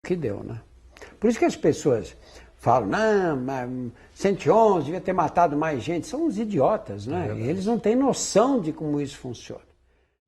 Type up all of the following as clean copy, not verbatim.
que deu, né? Por isso que as pessoas falam, não, mas 111 devia ter matado mais gente. São uns idiotas, né? Eles não têm noção de como isso funciona.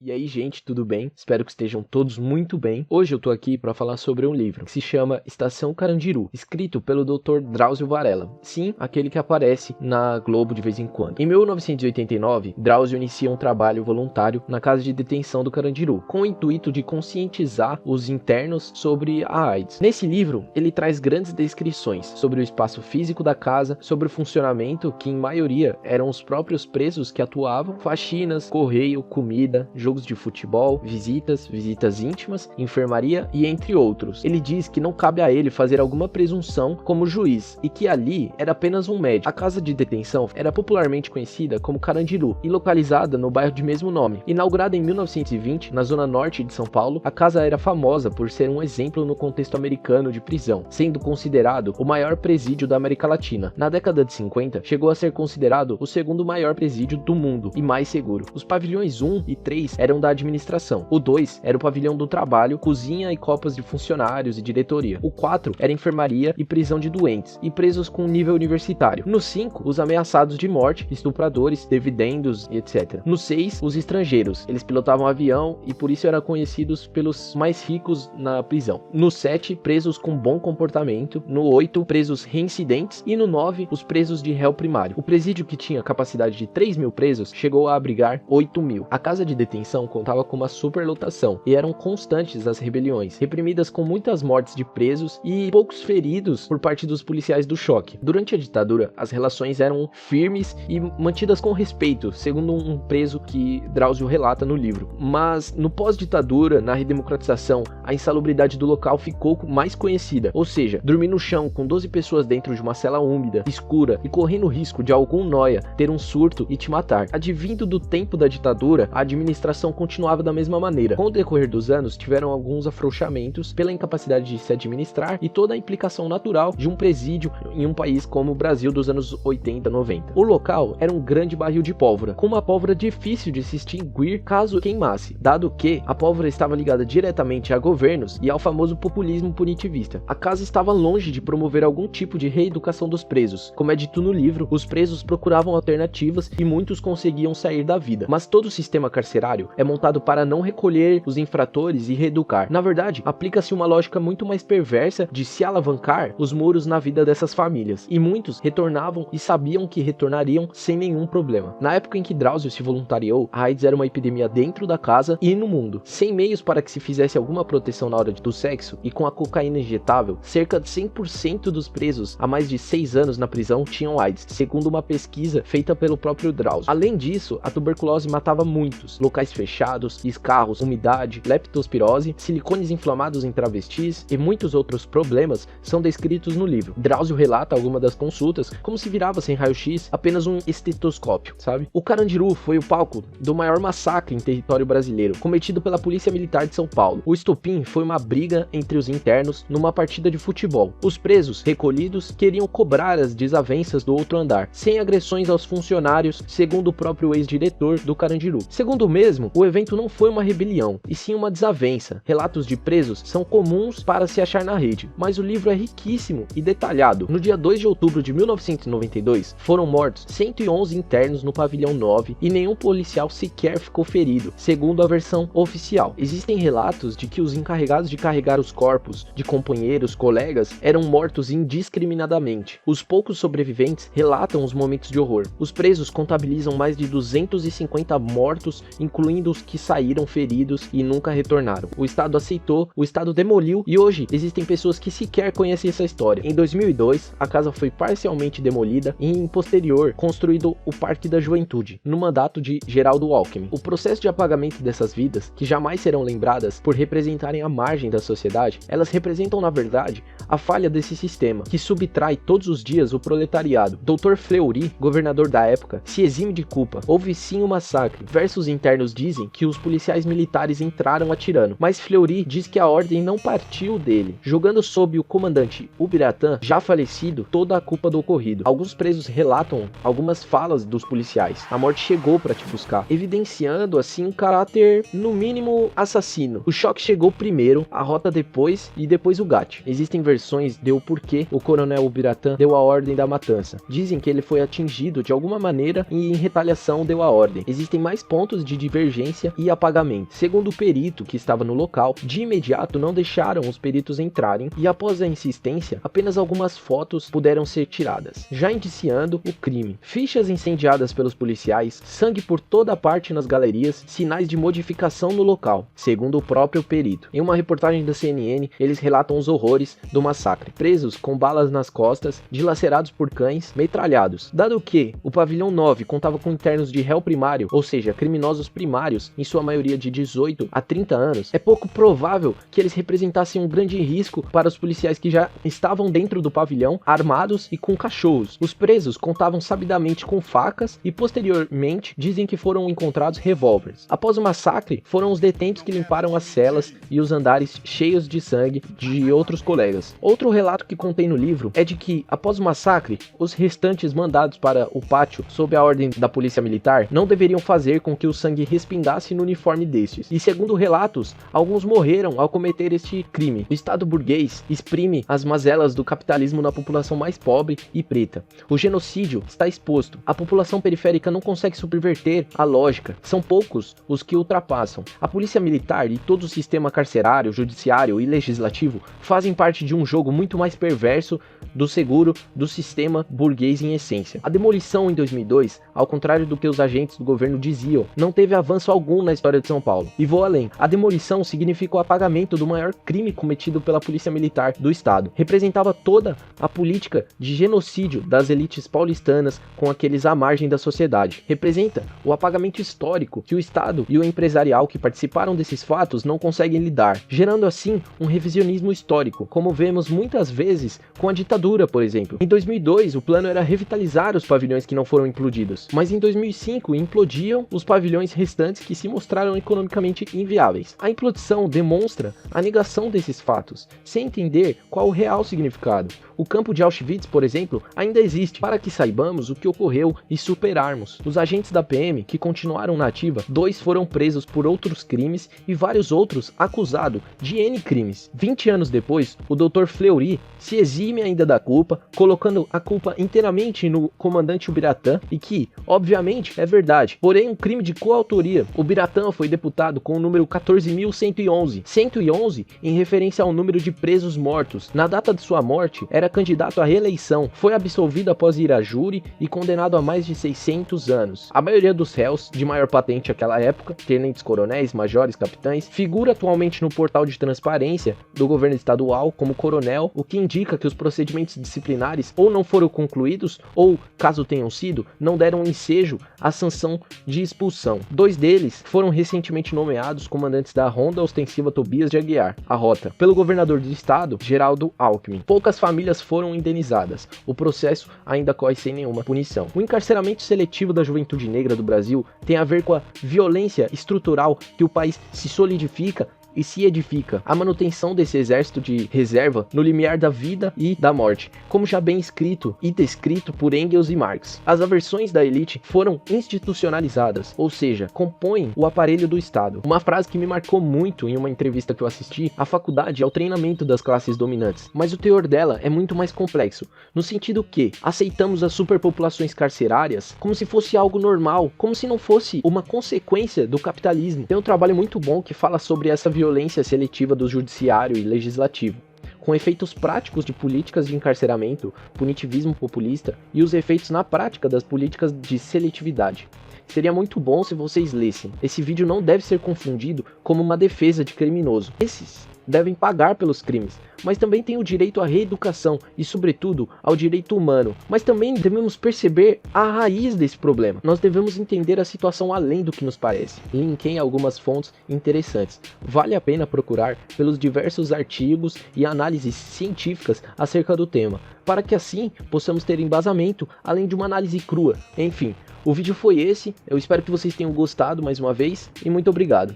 E aí, gente, tudo bem? Espero que estejam todos muito bem. Hoje eu tô aqui para falar sobre um livro que se chama Estação Carandiru, escrito pelo Dr. Drauzio Varela. Sim, aquele que aparece na Globo de vez em quando. Em 1989, Drauzio inicia um trabalho voluntário na casa de detenção do Carandiru, com o intuito de conscientizar os internos sobre a AIDS. Nesse livro, ele traz grandes descrições sobre o espaço físico da casa, sobre o funcionamento, que em maioria eram os próprios presos que atuavam, faxinas, correio, comida, jogos de futebol, visitas íntimas, enfermaria e entre outros. Ele diz que não cabe a ele fazer alguma presunção como juiz e que ali era apenas um médico. A casa de detenção era popularmente conhecida como Carandiru e localizada no bairro de mesmo nome. Inaugurada em 1920, na zona norte de São Paulo, a casa era famosa por ser um exemplo no contexto americano de prisão, sendo considerado o maior presídio da América Latina. Na década de 50, chegou a ser considerado o segundo maior presídio do mundo e mais seguro. Os pavilhões 1 e 3 eram da administração. O 2 era o pavilhão do trabalho, cozinha e copas de funcionários e diretoria. O 4 era enfermaria e prisão de doentes e presos com nível universitário. No 5, os ameaçados de morte, estupradores, dividendos, etc. No 6, os estrangeiros. Eles pilotavam avião e por isso eram conhecidos pelos mais ricos na prisão. No 7, presos com bom comportamento. No 8, presos reincidentes. E no 9, os presos de réu primário. O presídio, que tinha capacidade de 3.000 presos, chegou a abrigar 8.000. A casa de detenção contava com uma superlotação e eram constantes as rebeliões, reprimidas com muitas mortes de presos e poucos feridos por parte dos policiais do choque. Durante a ditadura, as relações eram firmes e mantidas com respeito, segundo um preso que Drauzio relata no livro. Mas no pós-ditadura, na redemocratização, a insalubridade do local ficou mais conhecida, ou seja, dormir no chão com 12 pessoas dentro de uma cela úmida, escura e correndo o risco de algum nóia ter um surto e te matar. Advindo do tempo da ditadura, a administração continuava da mesma maneira. Com o decorrer dos anos, tiveram alguns afrouxamentos pela incapacidade de se administrar e toda a implicação natural de um presídio em um país como o Brasil dos anos 80, 90. O local era um grande barril de pólvora, com uma pólvora difícil de se extinguir caso queimasse, dado que a pólvora estava ligada diretamente a governos e ao famoso populismo punitivista. A casa estava longe de promover algum tipo de reeducação dos presos. Como é dito no livro, os presos procuravam alternativas e muitos conseguiam sair da vida, mas todo o sistema carcerário é montado para não recolher os infratores e reeducar. Na verdade, aplica-se uma lógica muito mais perversa de se alavancar os muros na vida dessas famílias, e muitos retornavam e sabiam que retornariam sem nenhum problema. Na época em que Drauzio se voluntariou, a AIDS era uma epidemia dentro da casa e no mundo. Sem meios para que se fizesse alguma proteção na hora do sexo e com a cocaína injetável, cerca de 100% dos presos há mais de 6 anos na prisão tinham AIDS, segundo uma pesquisa feita pelo próprio Drauzio. Além disso, a tuberculose matava muitos. Locais fechados, escarros, umidade, leptospirose, silicones inflamados em travestis e muitos outros problemas são descritos no livro. Drauzio relata algumas das consultas como se virava sem raio-x, apenas um estetoscópio, sabe? O Carandiru foi o palco do maior massacre em território brasileiro, cometido pela Polícia Militar de São Paulo. O estopim foi uma briga entre os internos numa partida de futebol. Os presos, recolhidos, queriam cobrar as desavenças do outro andar, sem agressões aos funcionários, segundo o próprio ex-diretor do Carandiru. Segundo o mesmo, o evento não foi uma rebelião, e sim uma desavença. Relatos de presos são comuns para se achar na rede, mas o livro é riquíssimo e detalhado. No dia 2 de outubro de 1992, foram mortos 111 internos no pavilhão 9 e nenhum policial sequer ficou ferido, segundo a versão oficial. Existem relatos de que os encarregados de carregar os corpos de companheiros, colegas, eram mortos indiscriminadamente. Os poucos sobreviventes relatam os momentos de horror. Os presos contabilizam mais de 250 mortos, incluindo os que saíram feridos e nunca retornaram. O Estado aceitou, o Estado demoliu e hoje existem pessoas que sequer conhecem essa história. Em 2002, a casa foi parcialmente demolida e em posterior construído o Parque da Juventude, no mandato de Geraldo Alckmin. O processo de apagamento dessas vidas, que jamais serão lembradas por representarem a margem da sociedade, elas representam na verdade a falha desse sistema, que subtrai todos os dias o proletariado. Dr. Fleury, governador da época, se exime de culpa. Houve sim um massacre, versos internos dizem que os policiais militares entraram atirando, mas Fleury diz que a ordem não partiu dele, jogando sob o comandante Ubiratã, já falecido, toda a culpa do ocorrido. Alguns presos relatam algumas falas dos policiais: a morte chegou para te buscar, evidenciando assim um caráter no mínimo assassino. O choque chegou primeiro, a rota depois e depois o GAT. Existem versões de o porquê o coronel Ubiratã deu a ordem da matança. Dizem que ele foi atingido de alguma maneira e em retaliação deu a ordem. Existem mais pontos de divergência e apagamento. Segundo o perito que estava no local, de imediato não deixaram os peritos entrarem e após a insistência, apenas algumas fotos puderam ser tiradas, já indiciando o crime. Fichas incendiadas pelos policiais, sangue por toda parte nas galerias, sinais de modificação no local, segundo o próprio perito. Em uma reportagem da CNN, eles relatam os horrores do massacre. Presos com balas nas costas, dilacerados por cães, metralhados. Dado que o pavilhão 9 contava com internos de réu primário, ou seja, criminosos primários, em sua maioria de 18 a 30 anos, é pouco provável que eles representassem um grande risco para os policiais que já estavam dentro do pavilhão, armados e com cachorros. Os presos contavam sabidamente com facas e posteriormente dizem que foram encontrados revólveres. Após o massacre, foram os detentos que limparam as celas e os andares cheios de sangue de outros colegas. Outro relato que contém no livro é de que, após o massacre, os restantes mandados para o pátio, sob a ordem da polícia militar, não deveriam fazer com que o sangue respingasse no uniforme destes. E segundo relatos, alguns morreram ao cometer este crime. O Estado burguês exprime as mazelas do capitalismo na população mais pobre e preta. O genocídio está exposto. A população periférica não consegue subverter a lógica. São poucos os que ultrapassam. A polícia militar e todo o sistema carcerário, judiciário e legislativo fazem parte de um jogo muito mais perverso do seguro do sistema burguês em essência. A demolição em 2002, ao contrário do que os agentes do governo diziam, não teve avanço algum na história de São Paulo. E vou além, a demolição significa o apagamento do maior crime cometido pela polícia militar do estado. Representava toda a política de genocídio das elites paulistanas com aqueles à margem da sociedade. Representa o apagamento histórico que o estado e o empresarial que participaram desses fatos não conseguem lidar, gerando assim um revisionismo histórico, como vemos muitas vezes com a ditadura, por exemplo. Em 2002, o plano era revitalizar os pavilhões que não foram implodidos, mas em 2005 implodiam os pavilhões restantes que se mostraram economicamente inviáveis. A implodição demonstra a negação desses fatos, sem entender qual o real significado. O campo de Auschwitz, por exemplo, ainda existe, para que saibamos o que ocorreu e superarmos. Os agentes da PM que continuaram na ativa, 2 foram presos por outros crimes e vários outros acusados de N crimes. 20 anos depois, o Dr. Fleury se exime ainda da culpa, colocando a culpa inteiramente no comandante Ubiratã, e que, obviamente, é verdade, porém um crime de coautoria. Ubiratã foi deputado com o número 14.111, 111 em referência ao número de presos mortos. Na data de sua morte, era candidato à reeleição, foi absolvido após ir a júri e condenado a mais de 600 anos. A maioria dos réus, de maior patente naquela época, tenentes coronéis, majores, capitães, figura atualmente no portal de transparência do governo estadual como coronel, o que indica que os procedimentos disciplinares ou não foram concluídos, ou, caso tenham sido, não deram ensejo à sanção de expulsão. 2 deles foram recentemente nomeados comandantes da Ronda Ostensiva Tobias de Aguiar, a Rota, pelo governador do estado, Geraldo Alckmin. Poucas famílias foram indenizadas. O processo ainda corre sem nenhuma punição. O encarceramento seletivo da juventude negra do Brasil tem a ver com a violência estrutural que o país se solidifica e se edifica, a manutenção desse exército de reserva no limiar da vida e da morte, como já bem escrito e descrito por Engels e Marx. As aversões da elite foram institucionalizadas, ou seja, compõem o aparelho do Estado. Uma frase que me marcou muito em uma entrevista que eu assisti: a faculdade é o treinamento das classes dominantes, mas o teor dela é muito mais complexo, no sentido que aceitamos as superpopulações carcerárias como se fosse algo normal, como se não fosse uma consequência do capitalismo. Tem um trabalho muito bom que fala sobre essa violência seletiva do judiciário e legislativo, com efeitos práticos de políticas de encarceramento, punitivismo populista e os efeitos na prática das políticas de seletividade. Seria muito bom se vocês lessem. Esse vídeo não deve ser confundido como uma defesa de criminoso. Esses devem pagar pelos crimes, mas também têm o direito à reeducação e, sobretudo, ao direito humano. Mas também devemos perceber a raiz desse problema. Nós devemos entender a situação além do que nos parece. Linkei algumas fontes interessantes. Vale a pena procurar pelos diversos artigos e análises científicas acerca do tema, para que assim possamos ter embasamento além de uma análise crua. Enfim, o vídeo foi esse. Eu espero que vocês tenham gostado mais uma vez e muito obrigado.